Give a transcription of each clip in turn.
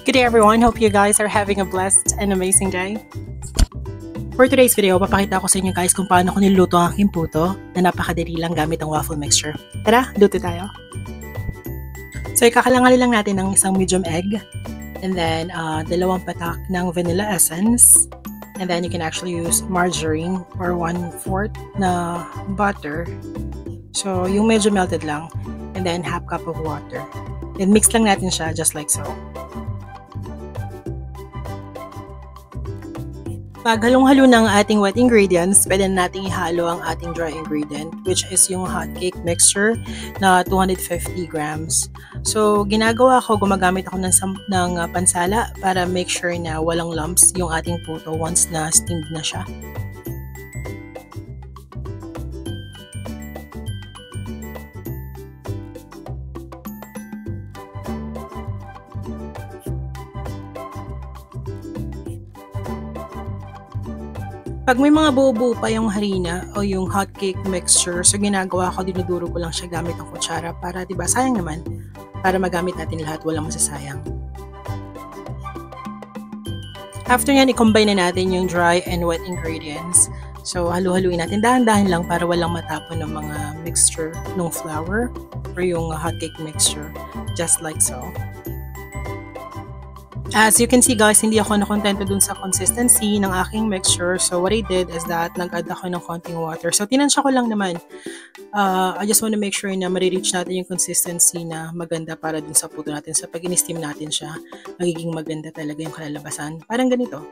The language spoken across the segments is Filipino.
Good day everyone, hope you guys are having a blessed and amazing day. For today's video, papakita ko sa inyo guys kung paano ko niluto ang aking puto na napakadali lang gamit ang waffle mixture. Tara, luto tayo. So ikakalangali lang natin ng isang medium egg and then dalawang patak ng vanilla essence. And then you can actually use margarine or 1/4 na butter. So yung medyo melted lang and then half cup of water. Then mix lang natin siya just like so. Pag halong-halo ng ating wet ingredients, pwede nating ihalo ang ating dry ingredient, which is yung hot cake mixture na 250 grams. So, ginagawa ko, gumagamit ako ng pansala para make sure na walang lumps yung ating puto once na steamed na siya. Pag may mga buo-buo pa yung harina o yung hot cake mixture, so ginagawa ko, dinuduro ko lang siya gamit ang kutsara para, diba, sayang naman, para magamit natin lahat, walang masasayang. After nyan, i-combine na natin yung dry and wet ingredients. So, halu-haluin natin, dahan-dahan lang para walang matapon ng mga mixture ng flour or yung hot cake mixture, just like so. As you can see guys, hindi ako nakontento dun sa consistency ng aking mixture. So what I did is that nag-add ako ng konting water. So tinansya ko lang naman. I just want to make sure na marireach natin yung consistency na maganda para dun sa puto natin. So pag in-steam natin siya, magiging maganda talaga yung kalalabasan. Parang ganito.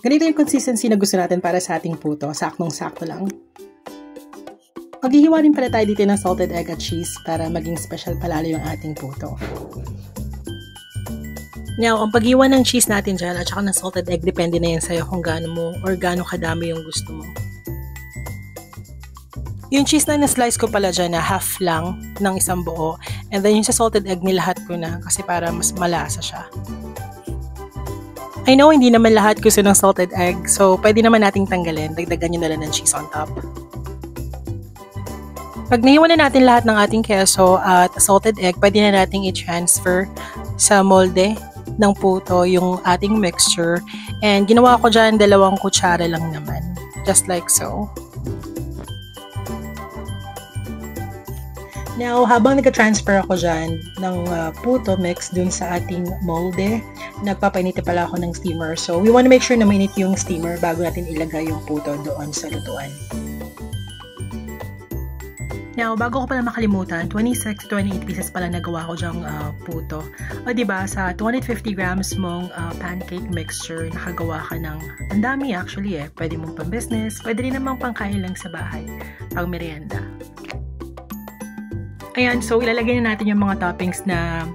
Ganito yung consistency na gusto natin para sa ating puto. Saktong-sakto lang. Maghihiwa rin pala tayo dito ng salted egg at cheese para maging special palalo yung ating puto. Now, ang pag-iwan ng cheese natin dyan at saka ng salted egg, depende na yan sa'yo kung gaano mo or gaano kadami yung gusto mo. Yung cheese na na-slice ko pala dyan na half lang ng isang buo. And then yung sa salted egg, nilahat ko na kasi para mas malasa siya. I know, hindi naman lahat gusto ng salted egg. So, pwede naman nating tanggalin. Dagdagan nyo na lang ng cheese on top. Pag nahiwan na natin lahat ng ating keso at salted egg, pwede na nating i-transfer sa molde ng puto yung ating mixture. And ginawa ko dyan 2 kutsara lang naman. Just like so. Now, habang nag-transfer ako dyan ng puto mix dun sa ating molde, nagpapainit pala ako ng steamer. So, we want to make sure na mainit yung steamer bago natin ilagay yung puto doon sa lutuan. Now, bago ko pala makalimutan, 26 to 28 pieces pala nagawa ko dyang puto. O diba, sa 250 grams mong pancake mixture, nakagawa ka ng, ang dami actually eh. Pwede mong pang business, pwede rin namang pangkain lang sa bahay, pang merienda. Ayan, so ilalagay na natin yung mga toppings na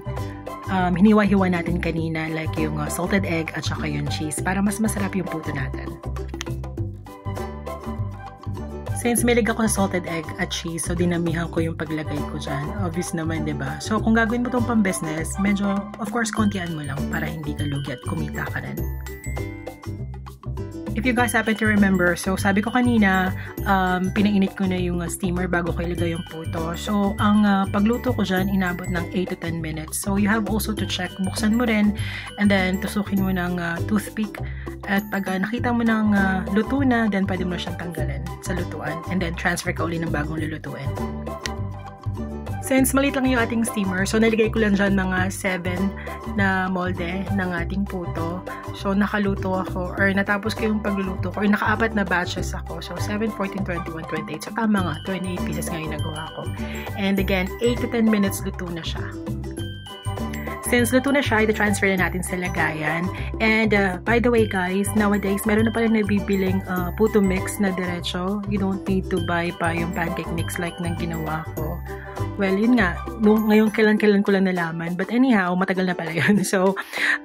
hiniwa-hiwa natin kanina, like yung salted egg at saka yung cheese, para mas masarap yung puto natin. Since may lig ako sa salted egg at cheese, so dinamihan ko yung paglagay ko dyan. Obvious naman, diba? So, kung gagawin mo itong pang-business, medyo, of course, kontian mo lang para hindi ka lugi at kumita ka rin. If you guys happen to remember, so sabi ko kanina, pinainit ko na yung steamer bago ko ilagay yung puto. So, ang pagluto ko dyan, inabot ng 8 to 10 minutes. So, you have also to check. Buksan mo rin, and then tusukin mo ng toothpick. At pag nakita mo ng luto na, then pwede mo na siyang tanggalin sa lutuan. And then transfer ka uli ng bagong lulutuin. Since maliit lang yung ating steamer, so naligay ko lang dyan mga 7 na molde ng ating puto. So nakaluto ako, or natapos ko yung pagluluto ko, or naka-4 na batches ako. So 7, 14, 21, 28. So tama nga, 28 pieces nga yung nagawa ko. And again, 8 to 10 minutes luto na siya. Since luto na siya, ito-transfer na natin sa lagayan. And by the way guys, nowadays, meron na pala nabibiling puto mix na diretso. You don't need to buy pa yung pancake mix like nang ginawa ko. Well, yun nga, ngayon kailan ko lang nalaman. But anyhow, matagal na pala yun. So,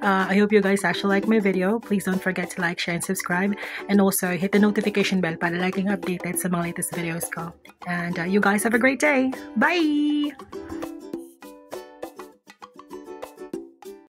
I hope you guys actually like my video. Please don't forget to like, share, and subscribe. And also, hit the notification bell para laging updated sa mga latest videos ko. And you guys have a great day. Bye!